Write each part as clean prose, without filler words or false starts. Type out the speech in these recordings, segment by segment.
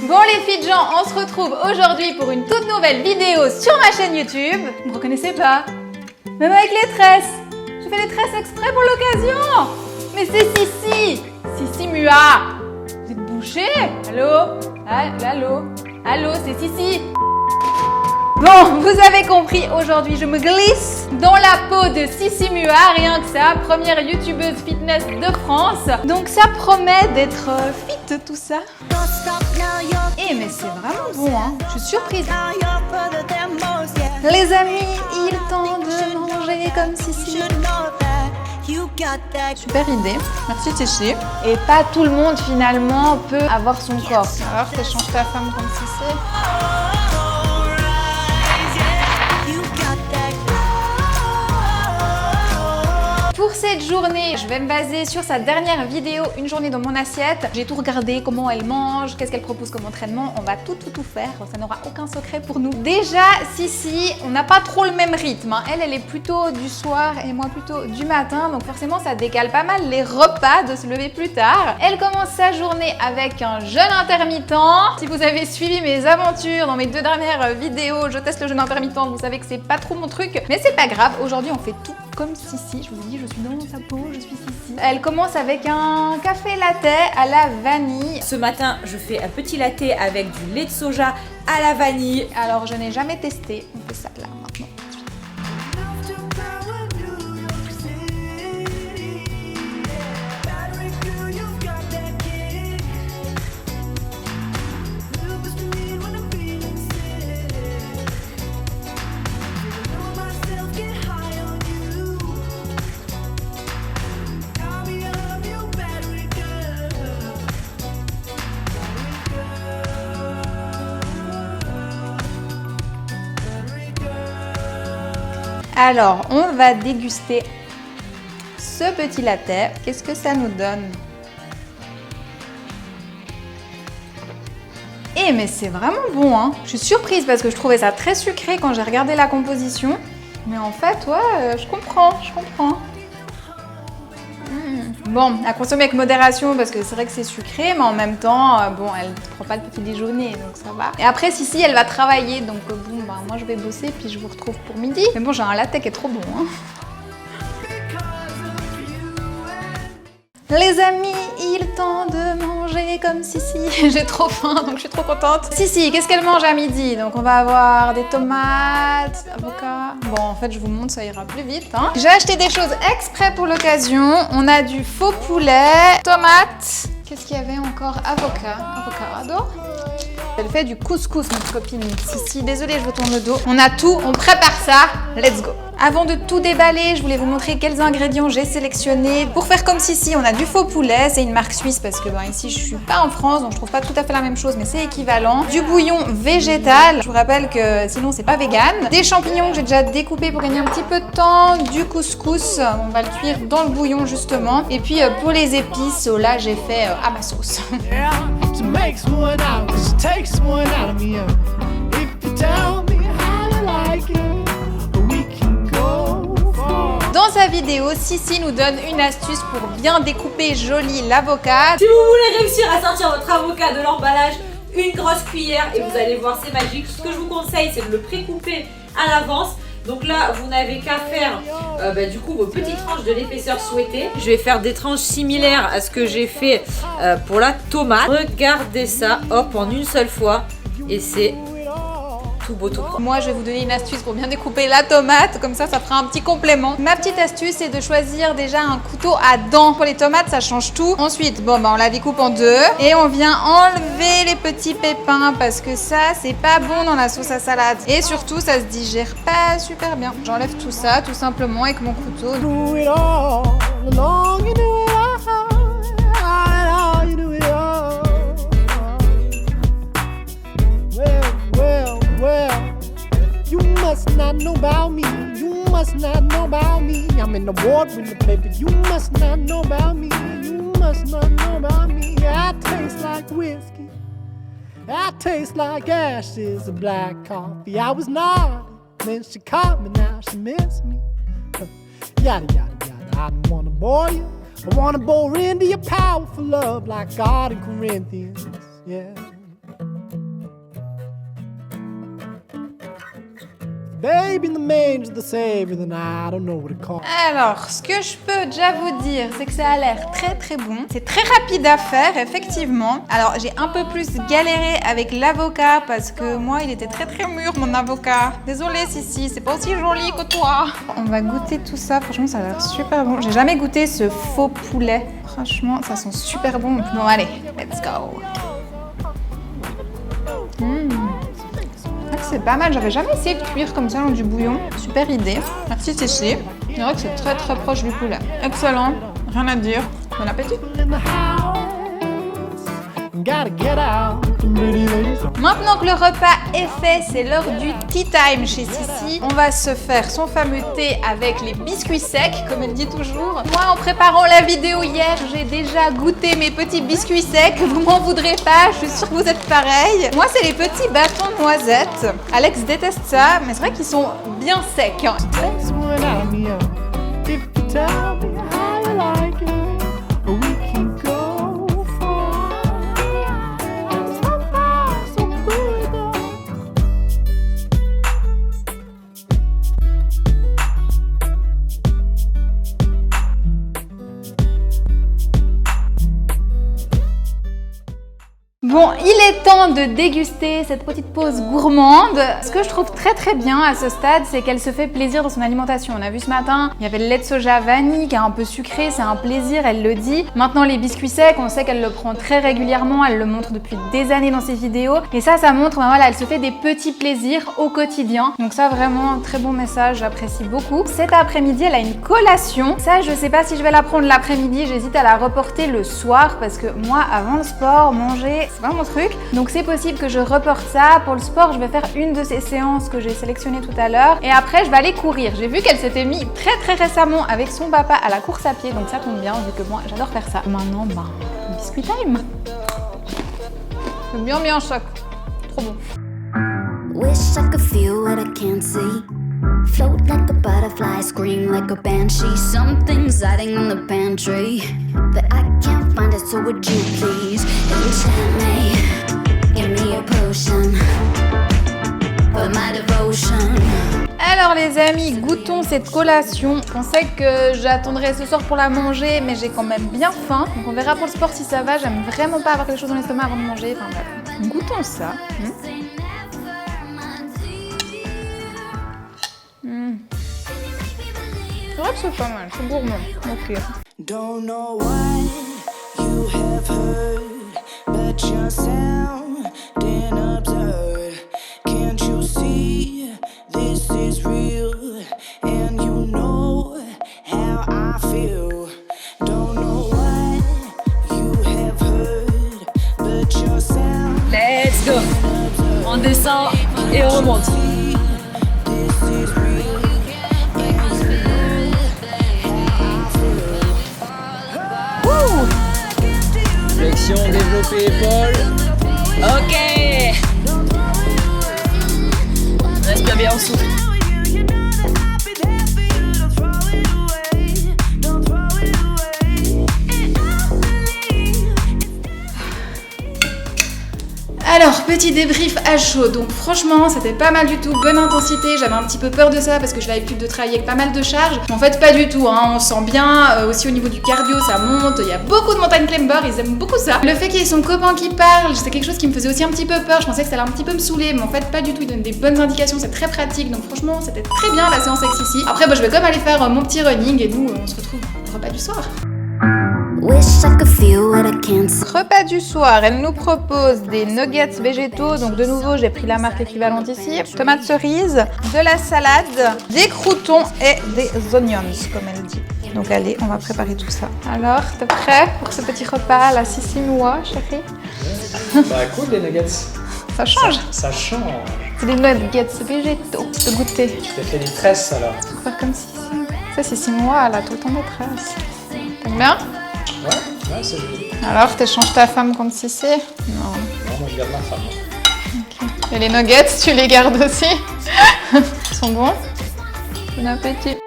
Bon les filles de Jean, on se retrouve aujourd'hui pour une toute nouvelle vidéo sur ma chaîne YouTube. Vous me reconnaissez pas? Même avec les tresses. Je fais les tresses exprès pour l'occasion. Mais c'est Sissi. Sissi Mua. Vous êtes bouché? Allô? Allô? Allô, c'est Sissi. Bon, vous avez compris, aujourd'hui je me glisse dans la peau de Sissi Mua, rien que ça, première youtubeuse fitness de France. Donc ça promet d'être fit tout ça. Eh mais c'est vraiment bon, hein. Je suis surprise. Les amis, il est temps de manger comme Sissi. Super idée, merci Sissi. Et pas tout le monde finalement peut avoir son corps. Alors que change ta femme comme Sissi. Pour cette journée, je vais me baser sur sa dernière vidéo, une journée dans mon assiette. J'ai tout regardé, comment elle mange, qu'est-ce qu'elle propose comme entraînement. On va tout faire, ça n'aura aucun secret pour nous. Déjà, Sissi, on n'a pas trop le même rythme. Hein. Elle est plutôt du soir et moi plutôt du matin. Donc forcément, ça décale pas mal les repas de se lever plus tard. Elle commence sa journée avec un jeûne intermittent. Si vous avez suivi mes aventures dans mes 2 dernières vidéos, je teste le jeûne intermittent, vous savez que c'est pas trop mon truc. Mais c'est pas grave, aujourd'hui on fait tout comme Sissi, je vous dis, je suis dans sa peau, je suis Sissi. Elle commence avec un café latte à la vanille. Ce matin, je fais un petit latte avec du lait de soja à la vanille. Alors, je n'ai jamais testé, on fait ça là maintenant. Alors, on va déguster ce petit latte. Qu'est-ce que ça nous donne? Eh mais c'est vraiment bon, hein. Je suis surprise parce que je trouvais ça très sucré quand j'ai regardé la composition. Mais en fait, ouais, je comprends. Bon, à consommer avec modération parce que c'est vrai que c'est sucré, mais en même temps, bon, elle ne prend pas le petit déjeuner, donc ça va. Et après, Sissi, elle va travailler, donc bon, bah, moi je vais bosser, puis je vous retrouve pour midi. Mais bon, j'ai un latte qui est trop bon, hein. Les amis, il est temps de manger comme Sissi. J'ai trop faim, donc je suis trop contente. Sissi, qu'est-ce qu'elle mange à midi? Donc on va avoir des tomates, avocats. Bon, en fait, je vous montre, ça ira plus vite. Hein. J'ai acheté des choses exprès pour l'occasion. On a du faux poulet, tomates. Qu'est-ce qu'il y avait encore? Avocado. Elle fait du couscous, notre copine Sissi. Désolée, je vous tourne le dos. On a tout, on prépare ça. Let's go. Avant de tout déballer, je voulais vous montrer quels ingrédients j'ai sélectionnés. Pour faire comme Sissi, on a du faux poulet. C'est une marque suisse parce que ici, je suis pas en France, donc je trouve pas tout à fait la même chose, mais c'est équivalent. Du bouillon végétal. Je vous rappelle que sinon, c'est pas vegan. Des champignons que j'ai déjà découpés pour gagner un petit peu de temps. Du couscous. On va le cuire dans le bouillon, justement. Et puis, pour les épices, là, j'ai fait à ma sauce. Dans sa vidéo, Sissi nous donne une astuce pour bien découper joli l'avocat. Si vous voulez réussir à sortir votre avocat de l'emballage, une grosse cuillère et vous allez voir, c'est magique. Ce que je vous conseille, c'est de le pré-couper à l'avance. Donc là, vous n'avez qu'à faire du coup vos petites tranches de l'épaisseur souhaitée. Je vais faire des tranches similaires à ce que j'ai fait pour la tomate. Regardez ça, hop, en une seule fois. Et c'est tout beau, tout propre. Moi, je vais vous donner une astuce pour bien découper la tomate, comme ça fera un petit complément. Ma petite astuce, c'est de choisir déjà un couteau à dents. Pour les tomates, ça change tout. Ensuite, on la découpe en 2 et on vient enlever les petits pépins parce que ça, c'est pas bon dans la sauce à salade. Et surtout, ça se digère pas super bien. J'enlève tout ça, tout simplement, avec mon couteau. Not know about me, you must not know about me. I'm in the boardroom, baby. You must not know about me. You must not know about me. I taste like whiskey. I taste like ashes of black coffee. I was naughty, then she caught me. Now she missed me. Yada yada yada. I don't wanna bore you. I wanna bore into your powerful love like God in Corinthians. Yeah. baby in the mange, the savior, then I don't know what to call. Alors, ce que je peux déjà vous dire, c'est que ça a l'air très très bon. C'est très rapide à faire, effectivement. Alors, j'ai un peu plus galéré avec l'avocat parce que moi, il était très très mûr, mon avocat. Désolée, Sissi, c'est pas aussi joli que toi. On va goûter tout ça. Franchement, ça a l'air super bon. J'ai jamais goûté ce faux poulet. Franchement, ça sent super bon. Bon, allez, let's go. C'est pas mal, j'avais jamais essayé de cuire comme ça dans du bouillon. Super idée. Merci Sissi. C'est vrai que c'est très très proche du poulet. Excellent, rien à dire. Bon appétit. Maintenant que le repas est fait, c'est l'heure du tea time chez Sissi. On va se faire son fameux thé avec les biscuits secs, comme elle dit toujours. Moi, en préparant la vidéo hier, j'ai déjà goûté mes petits biscuits secs. Vous m'en voudrez pas, je suis sûre que vous êtes pareil. Moi, c'est les petits bâtons de noisettes. Alex déteste ça, mais c'est vrai qu'ils sont bien secs. Bon, il est temps de déguster cette petite pause gourmande. Ce que je trouve très très bien à ce stade, c'est qu'elle se fait plaisir dans son alimentation. On a vu ce matin, il y avait le lait de soja vanille qui est un peu sucré, c'est un plaisir, elle le dit. Maintenant les biscuits secs, on sait qu'elle le prend très régulièrement, elle le montre depuis des années dans ses vidéos. Et ça montre, ben voilà, elle se fait des petits plaisirs au quotidien. Donc ça vraiment, un très bon message, j'apprécie beaucoup. Cet après-midi, elle a une collation. Ça, je sais pas si je vais la prendre l'après-midi, j'hésite à la reporter le soir parce que moi, avant le sport, manger, c'est pas mon truc. Donc c'est possible que je reporte ça. Pour le sport, je vais faire une de ces séances que j'ai sélectionnées tout à l'heure. Et après, je vais aller courir. J'ai vu qu'elle s'était mise très très récemment avec son papa à la course à pied. Donc ça tombe bien, vu que moi, j'adore faire ça. Maintenant, biscuit time. C'est bien choc. Trop bon. Wish I could feel what I can't see. Float like a butterfly, scream like a banshee. Something's hiding in the pantry, but I can't find it, so would you please enchant me? Give me a potion for my devotion. Alors les amis, goûtons cette collation. Je pensais que j'attendrais ce soir pour la manger, mais j'ai quand même bien faim. Donc on verra pour le sport si ça va. J'aime vraiment pas avoir quelque chose dans l'estomac avant de manger. Enfin bref, goûtons ça. C'est vrai que c'est pas mal, c'est gourmand. Ok. Don't know what you have heard, but your sound didn't observe. Can't you see this is real? And you know how I feel. Don't know what you have heard, but your sound. Let's go. On descend et on remonte. Flexion, développer épaules. Ok. Respire bien, on souffle. Alors, petit débrief à chaud. Donc franchement, c'était pas mal du tout, bonne intensité. J'avais un petit peu peur de ça parce que je l'avais plus de travailler avec pas mal de charges. Mais en fait, pas du tout, hein. On sent bien. Aussi au niveau du cardio, ça monte. Il y a beaucoup de mountain climbers, ils aiment beaucoup ça. Le fait qu'il y ait son copain qui parle, c'est quelque chose qui me faisait aussi un petit peu peur. Je pensais que ça allait un petit peu me saouler, mais en fait, pas du tout. Il donne des bonnes indications, c'est très pratique. Donc franchement, c'était très bien la séance avec Sissi. Après, je vais quand même aller faire mon petit running et nous, on se retrouve au repas du soir. Wish I could feel what I can't see. Repas du soir, elle nous propose des nuggets végétaux. Donc de nouveau, j'ai pris la marque équivalente ici. Tomates cerises, de la salade, des croûtons et des oignons, comme elle dit. Donc allez, on va préparer tout ça. Alors, t'es prêt pour ce petit repas, la Sissi Moua, chérie? Bah cool les nuggets. Ça change. Ça change. C'est des nuggets végétaux. De goûter. Tu t'es fait des tresses alors. Faut faire comme Sissi. Ça, Sissi Moua, elle a tout le temps des tresses. T'aimes bien? Ouais, c'est joli. Alors, t'échanges ta femme contre Sissi? Non. Non, moi je garde ma femme. Okay. Et les nuggets, tu les gardes aussi? Ils sont bons? Bon appétit.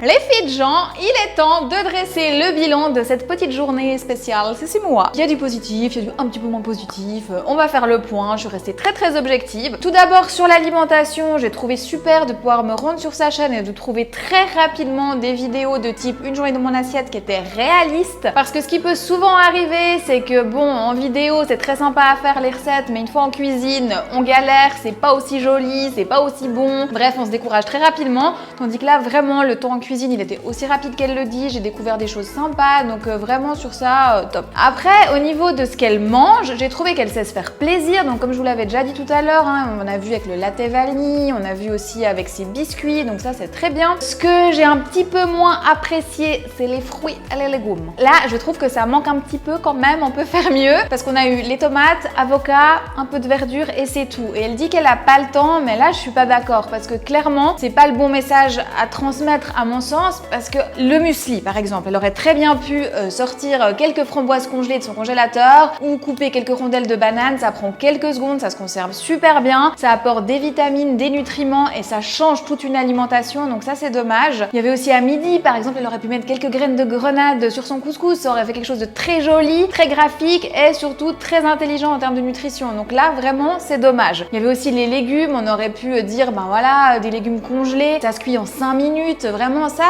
Les filles de Jean, il est temps de dresser le bilan de cette petite journée spéciale, c'est 6 mois. Il y a du positif, il y a du un petit peu moins positif, on va faire le point, je suis restée très objective. Tout d'abord sur l'alimentation, j'ai trouvé super de pouvoir me rendre sur sa chaîne et de trouver très rapidement des vidéos de type une journée dans mon assiette qui étaient réalistes. Parce que ce qui peut souvent arriver, c'est que bon, en vidéo c'est très sympa à faire les recettes, mais une fois en cuisine, on galère, c'est pas aussi joli, c'est pas aussi bon. Bref, on se décourage très rapidement. Tandis que là, vraiment, le temps en cuisine, il était aussi rapide qu'elle le dit. J'ai découvert des choses sympas, donc vraiment sur ça, top. Après, au niveau de ce qu'elle mange, j'ai trouvé qu'elle sait se faire plaisir. Donc comme je vous l'avais déjà dit tout à l'heure, hein, on a vu avec le latte vanille, on a vu aussi avec ses biscuits, donc ça c'est très bien. Ce que j'ai un petit peu moins apprécié, c'est les fruits et les légumes. Là, je trouve que ça manque un petit peu quand même, on peut faire mieux, parce qu'on a eu les tomates, avocats, un peu de verdure et c'est tout. Et elle dit qu'elle a pas le temps, mais là je suis pas d'accord, parce que clairement, c'est pas le bon message à transmettre à mon sens, parce que le muesli par exemple, elle aurait très bien pu sortir quelques framboises congelées de son congélateur ou couper quelques rondelles de banane, ça prend quelques secondes, ça se conserve super bien, ça apporte des vitamines, des nutriments et ça change toute une alimentation, donc ça c'est dommage. Il y avait aussi à midi par exemple, elle aurait pu mettre quelques graines de grenade sur son couscous, ça aurait fait quelque chose de très joli, très graphique et surtout très intelligent en termes de nutrition, donc là vraiment c'est dommage. Il y avait aussi les légumes, on aurait pu dire ben voilà, des légumes congelés, ça se cuit en 5 minutes, vraiment ça...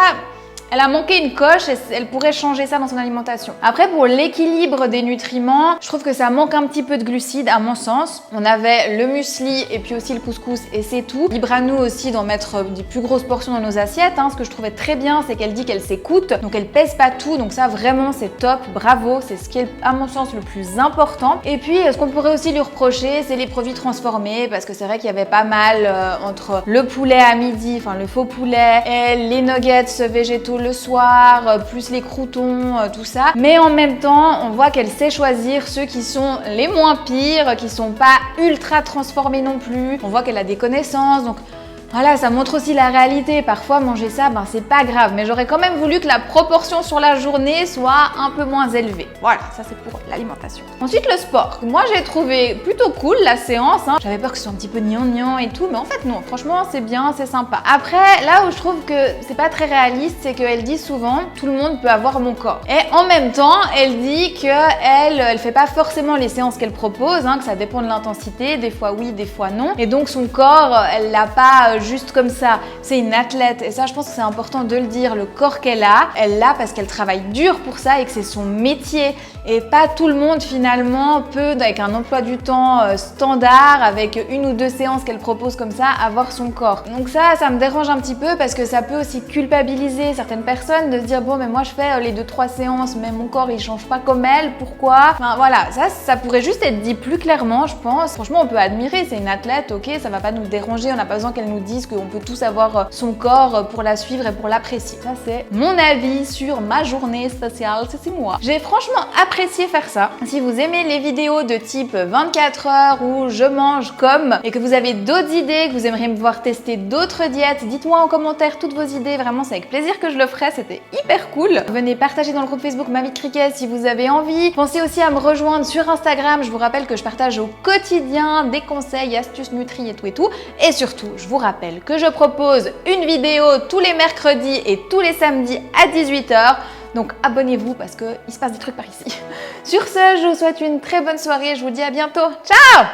Elle a manqué une coche et elle pourrait changer ça dans son alimentation. Après, pour l'équilibre des nutriments, je trouve que ça manque un petit peu de glucides à mon sens. On avait le muesli et puis aussi le couscous et c'est tout. Libre à nous aussi d'en mettre des plus grosses portions dans nos assiettes. Ce que je trouvais très bien, c'est qu'elle dit qu'elle s'écoute, donc elle pèse pas tout. Donc ça, vraiment, c'est top, bravo. C'est ce qui est, à mon sens, le plus important. Et puis, ce qu'on pourrait aussi lui reprocher, c'est les produits transformés, parce que c'est vrai qu'il y avait pas mal entre le poulet à midi, enfin le faux poulet, et les nuggets végétaux le soir, plus les croûtons, tout ça. Mais en même temps, on voit qu'elle sait choisir ceux qui sont les moins pires, qui sont pas ultra transformés non plus. On voit qu'elle a des connaissances, donc voilà, ça montre aussi la réalité. Parfois, manger ça, ben c'est pas grave. Mais j'aurais quand même voulu que la proportion sur la journée soit un peu moins élevée. Voilà, ça c'est pour l'alimentation. Ensuite, le sport. Moi, j'ai trouvé plutôt cool la séance. J'avais peur que ce soit un petit peu gnangnan et tout, mais en fait non. Franchement, c'est bien, c'est sympa. Après, là où je trouve que c'est pas très réaliste, c'est qu'elle dit souvent tout le monde peut avoir mon corps. Et en même temps, elle dit que elle fait pas forcément les séances qu'elle propose, que ça dépend de l'intensité. Des fois oui, des fois non. Et donc son corps, elle l'a pas juste comme ça, c'est une athlète et ça je pense que c'est important de le dire, le corps qu'elle a, elle l'a parce qu'elle travaille dur pour ça et que c'est son métier et pas tout le monde finalement peut, avec un emploi du temps standard, avec une ou deux séances qu'elle propose comme ça, avoir son corps. Donc ça me dérange un petit peu parce que ça peut aussi culpabiliser certaines personnes de se dire bon mais moi je fais les 2-3 séances mais mon corps il change pas comme elle, pourquoi? Enfin voilà, ça pourrait juste être dit plus clairement je pense. Franchement on peut admirer, c'est une athlète, ok, ça va pas nous déranger, on n'a pas besoin qu'elle nous dise qu'on peut tous avoir son corps pour la suivre et pour l'apprécier. Ça c'est mon avis sur ma journée spéciale, c'est moi. J'ai franchement apprécié faire ça. Si vous aimez les vidéos de type 24 heures où je mange comme et que vous avez d'autres idées, que vous aimeriez me voir tester d'autres diètes, dites-moi en commentaire toutes vos idées, vraiment c'est avec plaisir que je le ferai, c'était hyper cool. Venez partager dans le groupe Facebook Ma Vie de Cricket si vous avez envie. Pensez aussi à me rejoindre sur Instagram, je vous rappelle que je partage au quotidien des conseils, astuces, nutri et tout. Et surtout, je vous rappelle que je propose une vidéo tous les mercredis et tous les samedis à 18 h. Donc abonnez-vous parce qu'il se passe des trucs par ici. Sur ce, je vous souhaite une très bonne soirée. Je vous dis à bientôt. Ciao!